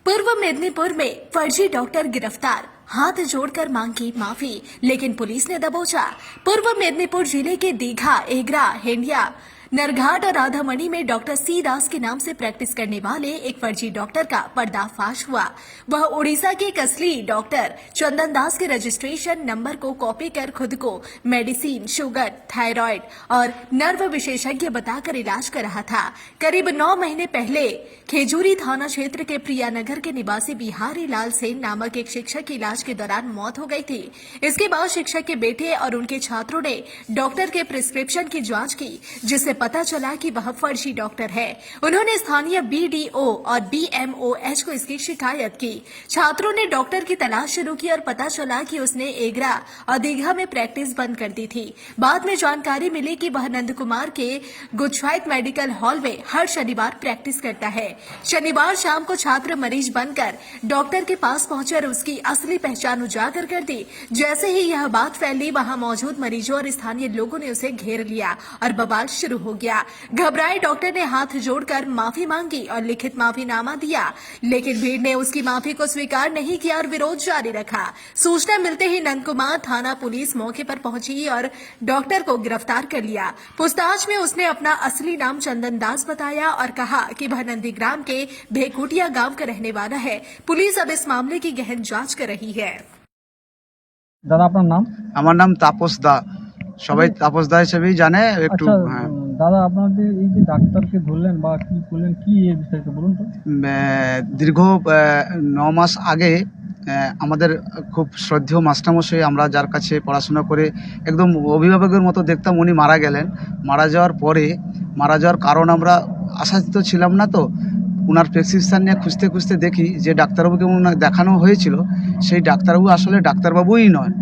पूर्व मेदिनीपुर में फर्जी डॉक्टर गिरफ्तार, हाथ जोड़कर मांगी माफी, लेकिन पुलिस ने दबोचा। पूर्व मेदिनीपुर जिले के दीघा, एगरा, हेंडिया, नरघाट और राधामणि में डॉक्टर सी दास के नाम से प्रैक्टिस करने वाले एक फर्जी डॉक्टर का पर्दाफाश हुआ। वह उड़ीसा के एक असली डॉक्टर चंदन दास के रजिस्ट्रेशन नंबर को कॉपी कर खुद को मेडिसिन, शुगर, थायराइड और नर्व विशेषज्ञ बताकर इलाज कर रहा था। करीब 9 महीने पहले खेजूरी थाना क्षेत्र के प्रियानगर के निवासी बिहारी लाल सेन नामक एक शिक्षक की इलाज के दौरान मौत हो गई थी। इसके बाद शिक्षक के बेटे और उनके छात्रों ने डॉक्टर के प्रिस्क्रिप्शन की जांच की, जिससे पता चला कि वह फर्जी डॉक्टर है। उन्होंने स्थानीय बीडीओ और बीएमओएच को इसकी शिकायत की। छात्रों ने डॉक्टर की तलाश शुरू की और पता चला कि उसने एगरा और दीघा में प्रैक्टिस बंद कर दी थी। बाद में जानकारी मिली कि वह नंद कुमार के गुजरात मेडिकल हॉल में हर शनिवार प्रैक्टिस करता है। शनिवार शाम को छात्र मरीज बनकर डॉक्टर के पास पहुंचे और उसकी असली पहचान उजागर कर दी। जैसे ही यह बात फैली, वहां मौजूद मरीजों और स्थानीय लोगों ने उसे घेर लिया और बवाल शुरू हो गया। घबराए डॉक्टर ने हाथ जोड़कर माफी मांगी और लिखित माफीनामा दिया, लेकिन भीड़ ने उसकी माफी को स्वीकार नहीं किया और विरोध जारी रखा। सूचना मिलते ही नंद कुमार थाना पुलिस मौके पर पहुंची और डॉक्टर को गिरफ्तार कर लिया। पूछताछ में उसने अपना असली नाम चंदन दास बताया और कहा कि वह नंदीग्राम के भेकुटिया गांव का रहने वाला है। पुलिस अब इस मामले की गहन जांच कर रही है। দাদা আপনার নাম? আমার নাম তাপস দা, সবাই তাপস দা হিসেবেই জানে একটু। আচ্ছা দাদা, আপনাদের এই যে ডাক্তারকে ধরলেন বা কি করলেন, কি এই বিষয়টা বলুন তো। দীর্ঘ 9 মাস আগে আমাদের খুব শ্রদ্ধেয় মাস্টারমশাই, আমরা যার কাছে পড়াশোনা করে একদম অভিভাবকের মতো দেখতাম, উনি মারা গেলেন। মারা যাওয়ার কারণ আমরা আশাতীত ছিলাম না, তো ওনার প্রেসক্রিপশান নিয়ে খুঁজতে খুঁজতে দেখি যে ডাক্তারবাবুকে ওনার দেখানো হয়েছিল, সেই ডাক্তারবাবু আসলে ডাক্তারবাবুই নয়,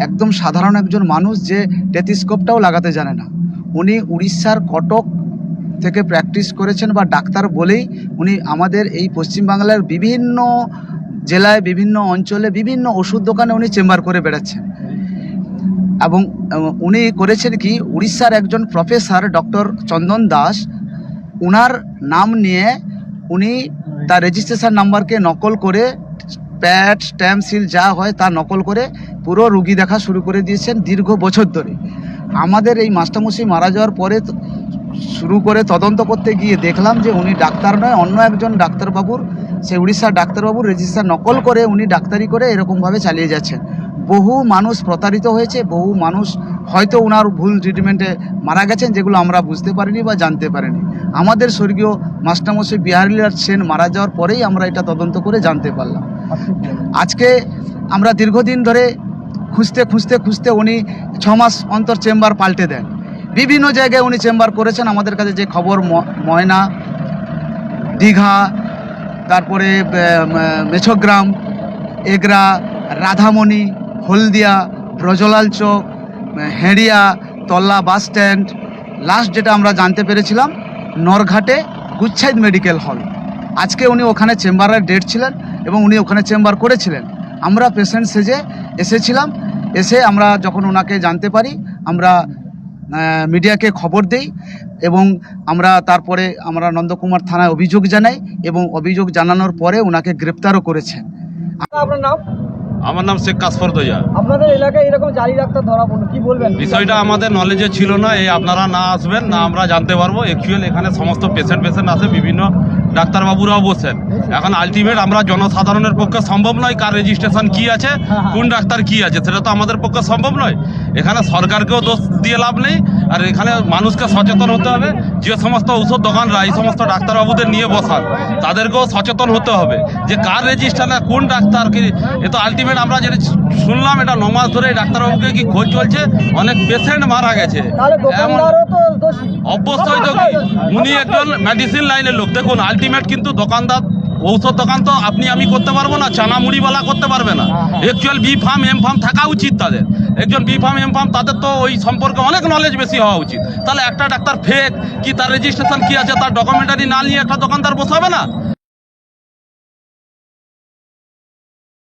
একদম সাধারণ একজন মানুষ যে টেথিস্কোপটাও লাগাতে জানে না। উনি উড়িষ্যার কটক থেকে প্র্যাকটিস করেছেন বা ডাক্তার বলেই উনি আমাদের এই পশ্চিমবাংলার বিভিন্ন জেলায়, বিভিন্ন অঞ্চলে, বিভিন্ন ওষুধ দোকানে উনি চেম্বার করে বেড়াচ্ছেন। এবং উনি করেছেন কি, উড়িষ্যার একজন প্রফেসর ডক্টর চন্দন দাস, ওনার নাম নিয়ে উনি তার রেজিস্ট্রেশন নাম্বারকে নকল করে, প্যাড, স্ট্যাম্প, সিল যা হয় তা নকল করে পুরো রুগী দেখা শুরু করে দিয়েছেন দীর্ঘ বছর ধরে। আমাদের এই মাস্টারমশাই মারা যাওয়ার পরে শুরু করে তদন্ত করতে গিয়ে দেখলাম যে উনি ডাক্তার নয়, অন্য একজন ডাক্তারবাবুর, সেই উড়িষ্যার ডাক্তারবাবুর রেজিস্ট্রেশন নকল করে উনি ডাক্তারি করে এরকমভাবে চালিয়ে যাচ্ছেন। বহু মানুষ প্রতারিত হয়েছে, বহু মানুষ হয়তো ওনার ভুল ট্রিটমেন্টে মারা গেছেন, যেগুলো আমরা বুঝতে পারিনি বা জানতে পারিনি। আমাদের স্বর্গীয় মাস্টারমশাই বিহারীলাল সেন মারা যাওয়ার পরেই আমরা এটা তদন্ত করে জানতে পারলাম। আজকে আমরা দীর্ঘদিন ধরে খুঁজতে উনি 6 মাস অন্তর চেম্বার পাল্টে দেন। বিভিন্ন জায়গায় উনি চেম্বার করেছেন। আমাদের কাছে যে খবর, ময়না, দীঘা, তারপরে মেছগ্রাম, এগরা, রাধামণি, হলদিয়া, ব্রজলাল চক, হেঁড়িয়া, তল্লা বাস স্ট্যান্ড, লাস্ট যেটা আমরা জানতে পেরেছিলাম নরঘাটে গুজরাত মেডিকেল হল। আজকে উনি ওখানে চেম্বারের ডেট ছিলেন এবং উনি ওখানে চেম্বার করেছিলেন। আমরা পেশেন্ট সেজে এসেছিলাম। এসে আমরা যখন ওনাকে জানতে পারি, আমরা মিডিয়াকে খবর দেই এবং তারপরে আমরা নন্দকুমার থানায় অভিযোগ জানাই এবং অভিযোগ জানানোর পরে ওনাকে গ্রেপ্তারও করেছেন। আপনার নাম? আমার নাম শেখ কাসফর দোজা। আপনাদের এলাকায় এরকম জালি ডাক্তার ধরা পড়লো, কি বলবেন? বিষয়টা আমাদের নলেজে ছিল না, এই আপনারা না আসবেন না আমরা জানতে পারবো। অ্যাকচুয়ালি এখানে সমস্ত পেশেন্ট আসে, বিভিন্ন ডাক্তারবাবুরাও বসেন। এখন আলটিমেট আমরা জনসাধারণের পক্ষে সম্ভব নয় কার রেজিস্ট্রেশন কি আছে, কোন ডাক্তার কি আছে, সেটা তো আমাদের পক্ষে সম্ভব নয়। এখানে সরকারকেও দোষ দিয়ে লাভ নেই, আর এখানে মানুষকে সচেতন হতে হবে। যে সমস্ত ঔষধ দোকানরা এই সমস্ত ডাক্তারবাবুদের নিয়ে বসান, তাদেরকেও সচেতন হতে হবে যে কার রেজিস্ট্রেশনে কোন ডাক্তার কি। এ তো আলটিমেট আমরা যেটা শুনলাম, এটা 9 মাস ধরে ডাক্তারবাবুকে কি খোঁজ চলছে, অনেক পেশেন্ট মারা গেছে। অবশ্যই তো কি, উনি একজন মেডিসিন লাইনের লোক। দেখুন আলটিমেট কিন্তু দোকানদার, ঔষধ দোকান তো আপনি আমি করতে পারবো না, চানা মুড়িওয়ালা করতে পারবে না। Actual B pharm, M pharm থাকা উচিত তাদের। একজন বি ফার্ম, এম ফার্ম, তাদের তো ওই সম্পর্কে অনেক নলেজ বেশি হওয়া উচিত। তাহলে একটা ডাক্তার ফেক কি, তার রেজিস্ট্রেশন কি আছে, তার ডকুমেন্টারি না নিয়ে একটা দোকানদার বসাবে না।